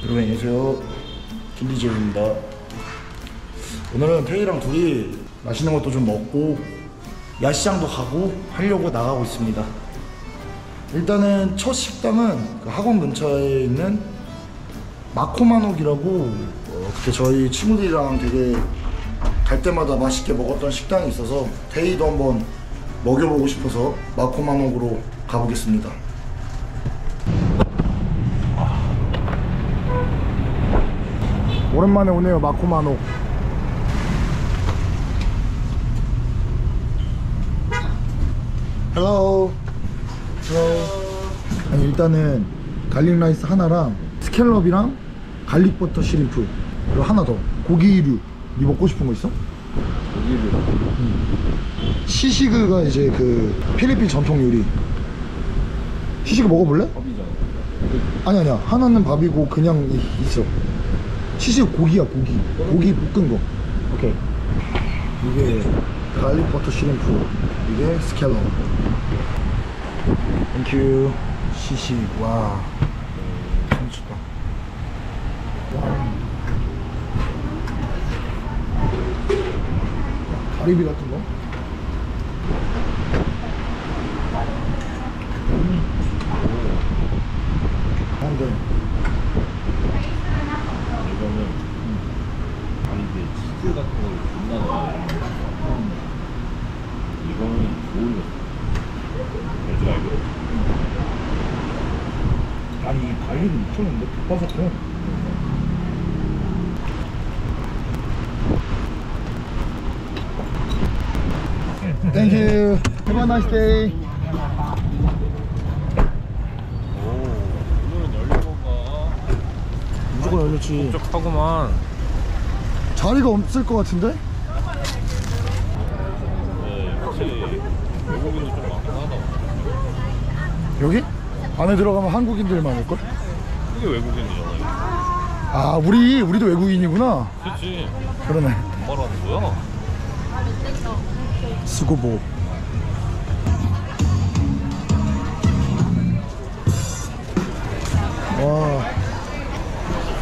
여러분 안녕하세요, 김DJ입니다. 오늘은 태희랑 둘이 맛있는 것도 좀 먹고 야시장도 가고 하려고 나가고 있습니다. 일단은 첫 식당은 그 학원 근처에 있는 마코만옥이라고 그때 저희 친구들이랑 되게 갈 때마다 맛있게 먹었던 식당이 있어서 태희도 한번 먹여보고 싶어서 마코만옥으로 가보겠습니다. 오랜만에 오네요, 마코만옥. 헬로. 아니, 일단은 갈릭 라이스 하나랑 스캘럽이랑 갈릭 버터 시림프 그리고 하나 더 고기류. 니 먹고 싶은 거 있어? 고기류. 시시그가 이제 그 필리핀 전통 요리. 시시그 먹어볼래? 밥이잖아. 아니야, 하나는 밥이고 그냥 있어. 시시그 고기야, 고기 볶은 거. 오케이. 이게 갈릭 버터 시림프, 이게 스캘럽. 땡큐. 시시. 와, 미쳤다. 가리비 같은 거? 한데 이거는 아니 이게 치즈 같은 걸 존나 넣어야 돼. 이거는 모르겠어. 알지 말고. 아니, 이 갈비도 미쳤는데? 바삭해. Thank you. Have a nice day. 오, 오늘은 열린 건가? 무조건 열렸지. 촉촉하구만. 자리가 없을 것 같은데? 네, 확실히 외국인도 좀 많긴 하다. 여기? 안에 들어가면 한국인들 많을걸? 그게 외국인이잖아. 아, 우리도 외국인이구나. 그치. 그러네. 뭔 말하는 거야? 수고보. 와,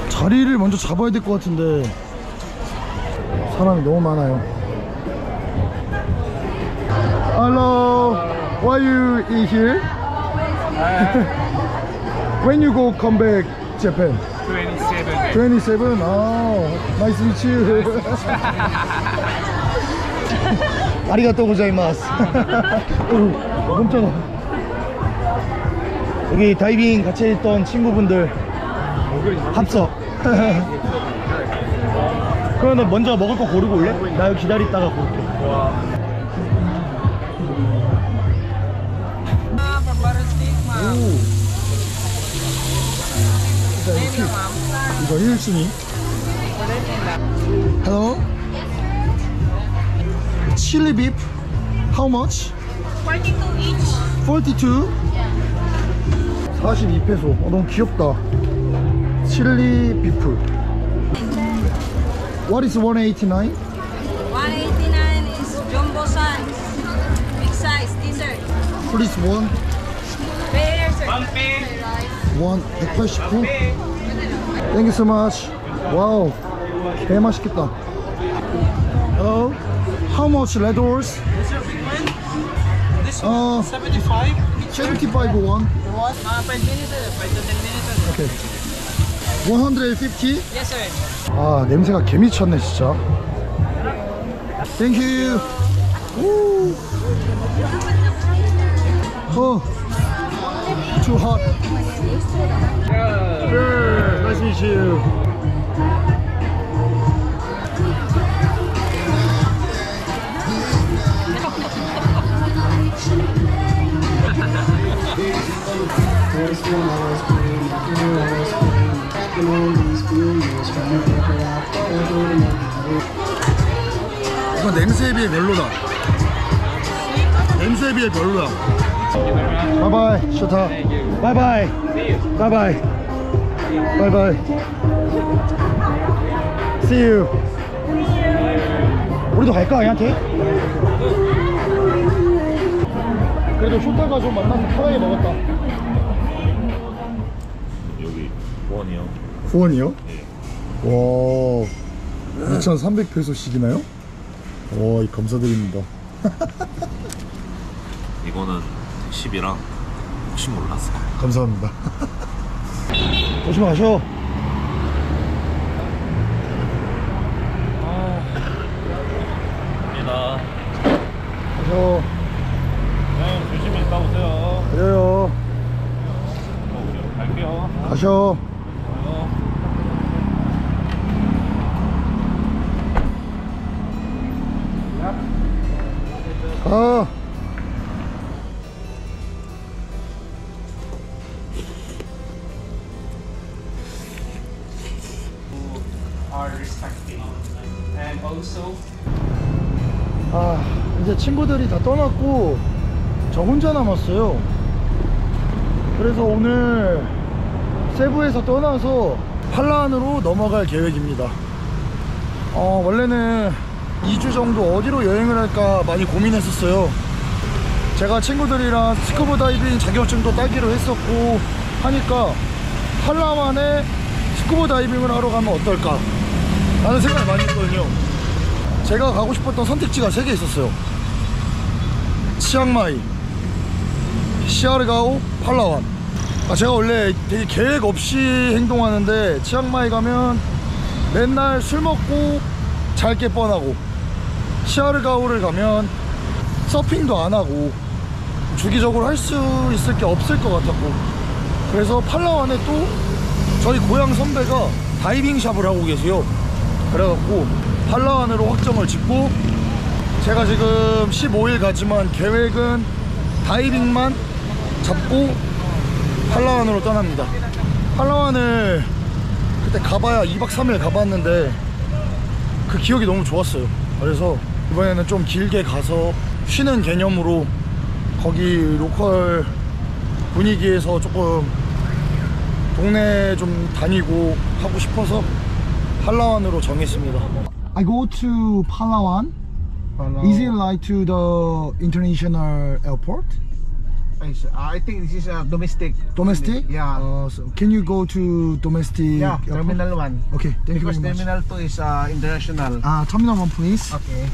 자리를 먼저 잡아야 될 것 같은데 사람이 너무 많아요. Hello, why you eat here? When you go come back Japan? 27. 27. Oh, nice to meet you. 아리가또 고자이마스. 깜짝아. 여기 다이빙 같이 했던 친구분들 합석. 그러면 먼저 먹을 거 고르고 올래? 나 여기 기다리다가 고를게. 이거 1순위. Hello? Chili beef. How much? 42 each. 42? 42페소. 너무 귀엽다. 칠리 비프. What is 189? 189 is jumbo size. Big size dessert. Please one. Fair, sir. 원 189. Thank you so much. 와우, 개 맛있겠다. Hello. How much red horse? This one, 75. 75 one. 5 minutes, 5 to 10 minutes. Okay. 150. Yes, sir. 아, 냄새가 개 미쳤네 진짜. Thank you. 오. Too hot. Sure. Nice to meet you. 이건 냄새에 비해 별로다. 냄새에 비해 별로다. 바이바이. 좋다. 바이바이. 바이바이. 바이바이. See you. 우리도 갈까, 얘한테? 그래도 쇼타가 좀 만나서 편하게 먹었다. 여기 원이요. 후원이요? 와 2,300페소씩이나요? 와 감사드립니다. 이거는 10이랑 혹시 몰랐어. 감사합니다. 조심하셔. 갑니다. 가셔. 네, 조심히 갔다 오세요. 그래요. 갈게요. 가셔. 가. Are respecting. And also, 아 이제 친구들이 다 떠났고 저 혼자 남았어요. 그래서 오늘 세부에서 떠나서 팔란으로 넘어갈 계획입니다. 원래는 2주 정도 어디로 여행을 할까 많이 고민했었어요. 제가 친구들이랑 스쿠버 다이빙 자격증도 따기로 했었고 하니까 팔라완에 스쿠버 다이빙을 하러 가면 어떨까 라는 생각을 많이 했거든요. 제가 가고 싶었던 선택지가 3개 있었어요. 치앙마이, 시아르가오, 팔라완. 제가 원래 되게 계획 없이 행동하는데 치앙마이 가면 맨날 술 먹고 잘 게 뻔하고, 시아르가오를 가면 서핑도 안 하고 주기적으로 할 수 있을 게 없을 것 같았고, 그래서 팔라완에 또 저희 고향 선배가 다이빙 샵을 하고 계세요. 그래갖고 팔라완으로 확정을 짓고, 제가 지금 15일 가지만 계획은 다이빙만 잡고 팔라완으로 떠납니다. 팔라완을 그때 가봐야 2박 3일 가봤는데 그 기억이 너무 좋았어요. 그래서 이번에는 좀 길게 가서 쉬는 개념으로 거기 로컬 분위기에서 조금 동네 좀 다니고 하고 싶어서 팔라완으로 정했습니다. I go to Palawan. Is it like to the international airport? I think this is a domestic. Domestic? Yeah. So can you go to domestic Yeah, airport? Terminal 1. Okay, thank you Because very much. Terminal 2 is international. Terminal 1 please. Okay.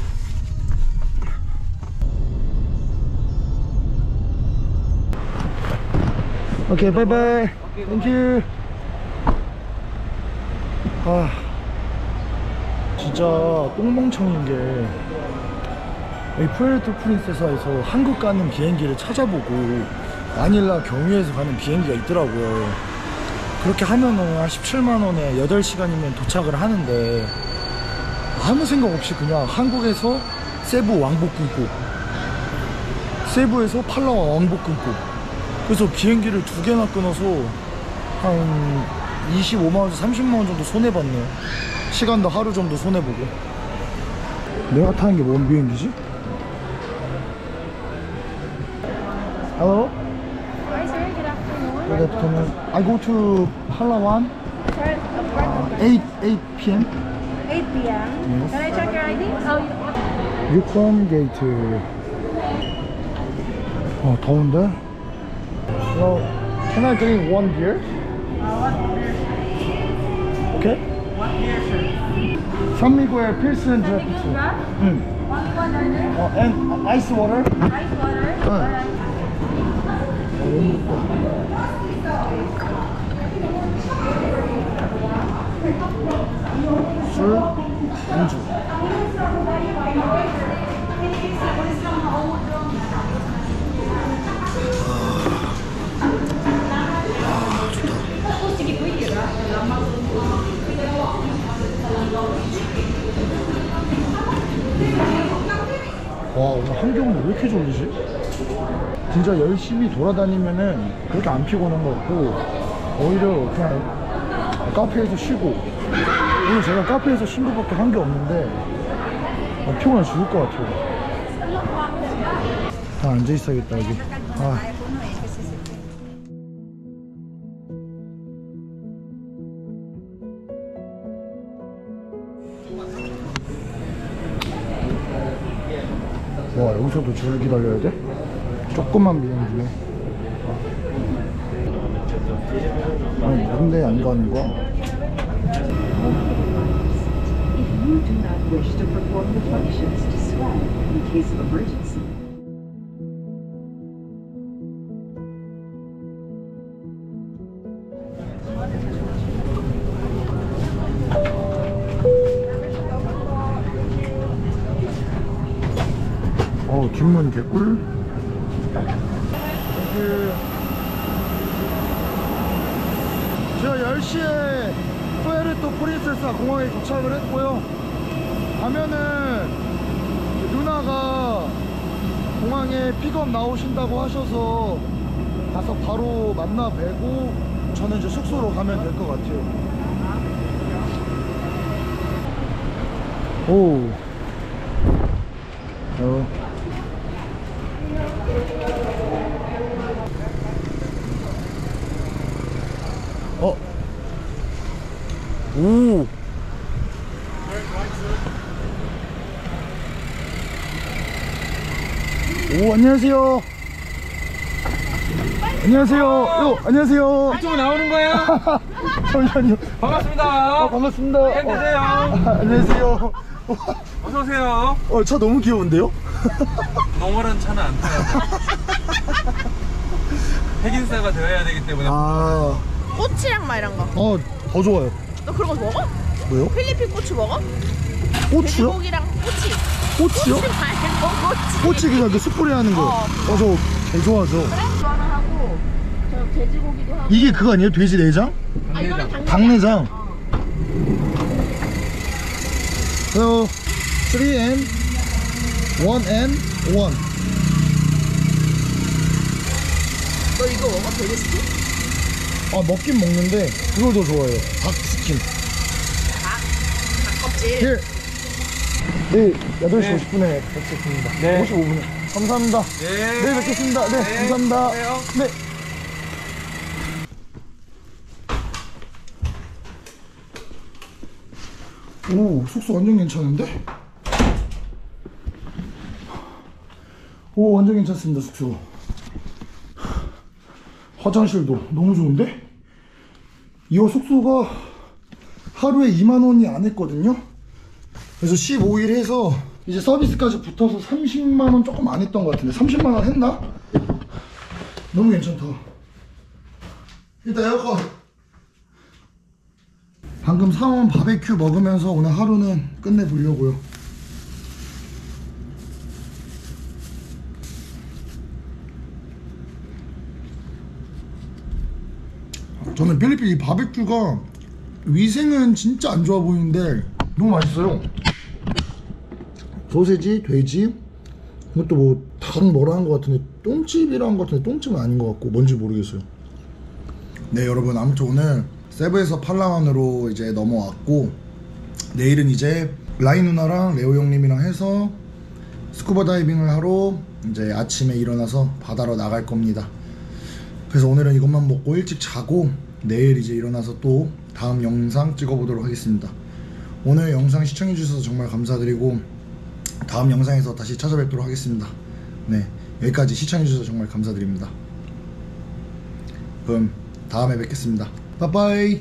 Okay, bye bye. Thank you. 진짜 똥멍청인 게 이 푸에르토 프린세사에서 한국 가는 비행기를 찾아보고 마닐라 경유해서 가는 비행기가 있더라고요. 그렇게 하면은 한 17만원에 8시간이면 도착을 하는데 아무 생각 없이 그냥 한국에서 세부 왕복 끊고 세부에서 팔라완 왕복 끊고, 그래서 비행기를 2개나 끊어서 한 25만원, 30만원 정도 손해봤네요. 시간도 하루 정도 손해보고. 내가 타는 게 뭔 비행기지? Hello? Hi sir, good afternoon. Good afternoon. I go to Palawan Sir, apart 8 p.m. 8 p.m. Yes. Can I check your ID? Oh, 유권 게이트. 더운데? Hello. Can I drink 1 beer? Okay? what beer sir? 산미구의 필슨 드래프트. 응. And ice water. Ice water? Alright. 술, 안주. 와, 오늘 한경은 왜 이렇게 졸리지? 진짜 열심히 돌아다니면은 그렇게 안 피곤한 것 같고, 오히려 그냥 카페에서 쉬고, 오늘 제가 카페에서 쉰 것밖에 한 게 없는데 피곤해 죽을 것 같아요. 다 앉아있어야겠다 여기. 와, 여기서도 줄을 기다려야 돼? 조금만 비행기네. 아니, 뭔데 안 가는 거야? If you do not wish to perform the functions described in case of emergency, 뒷문 개꿀. 제가 10시에 푸에르토 프린세사 공항에 도착을 했고요. 가면은 누나가 공항에 픽업 나오신다고 하셔서 가서 바로 만나 뵈고 저는 이제 숙소로 가면 될 것 같아요. 오. 오. 오, 안녕하세요. 안녕하세요. 요, 안녕하세요. 유튜브 나오는 거예요? 잠시만요. 반갑습니다. 반갑습니다. 안녕하세요. 안녕하세요. 어서 오세요. 차 너무 귀여운데요? 노멀한 차는 안 타야 돼. 핵인싸가 되어야 되기 때문에. 아, 꼬치랑 막 이런 거. 더 좋아요. 너 그런 거 먹어? 뭐요? 필리핀 고추 먹어? 꼬치요? 돼지고기랑 꼬치. 꼬치요? 꼬치 말고 꼬치. 꼬치 그냥 그 숯불에 하는 거. 저 개 좋아하죠. 그래? 그거 하나 하고 저 돼지고기도 하고. 이게 그거 아니에요? 돼지 내장? 아 이거는 닭내장. So 3N 1N 1. 너 이거 먹어? 돼지 스틱? 먹긴 먹는데 그걸 더 좋아해요. 닭 스킨. 닭 껍질. 예. 네, 8시 50분에 뵙겠습니다. 네. 55분에. 감사합니다. 네. 네, 뵙겠습니다. 네, 감사합니다. 그래요. 네. 오, 숙소 완전 괜찮은데? 오, 완전 괜찮습니다, 숙소. 화장실도 너무 좋은데? 이 숙소가 하루에 2만원이 안 했거든요? 그래서 15일 해서 이제 서비스까지 붙어서 30만원 조금 안 했던 것 같은데 30만원 했나? 너무 괜찮다. 일단 에어컨. 방금 사온 바베큐 먹으면서 오늘 하루는 끝내보려고요. 저는 필리핀 이 바베큐가 위생은 진짜 안 좋아 보이는데 너무 맛있어요. 소세지, 돼지, 이것도 뭐 닭 뭐라 한 것 같은데 똥집이라 한 것 같은데 똥집은 아닌 것 같고 뭔지 모르겠어요. 네 여러분, 아무튼 오늘 세부에서 팔라완으로 이제 넘어왔고 내일은 이제 라이 누나랑 레오 형님이랑 해서 스쿠버 다이빙을 하러 이제 아침에 일어나서 바다로 나갈 겁니다. 그래서 오늘은 이것만 먹고 일찍 자고 내일 이제 일어나서 또 다음 영상 찍어보도록 하겠습니다. 오늘 영상 시청해주셔서 정말 감사드리고 다음 영상에서 다시 찾아뵙도록 하겠습니다. 네, 여기까지 시청해주셔서 정말 감사드립니다. 그럼 다음에 뵙겠습니다. 빠빠이.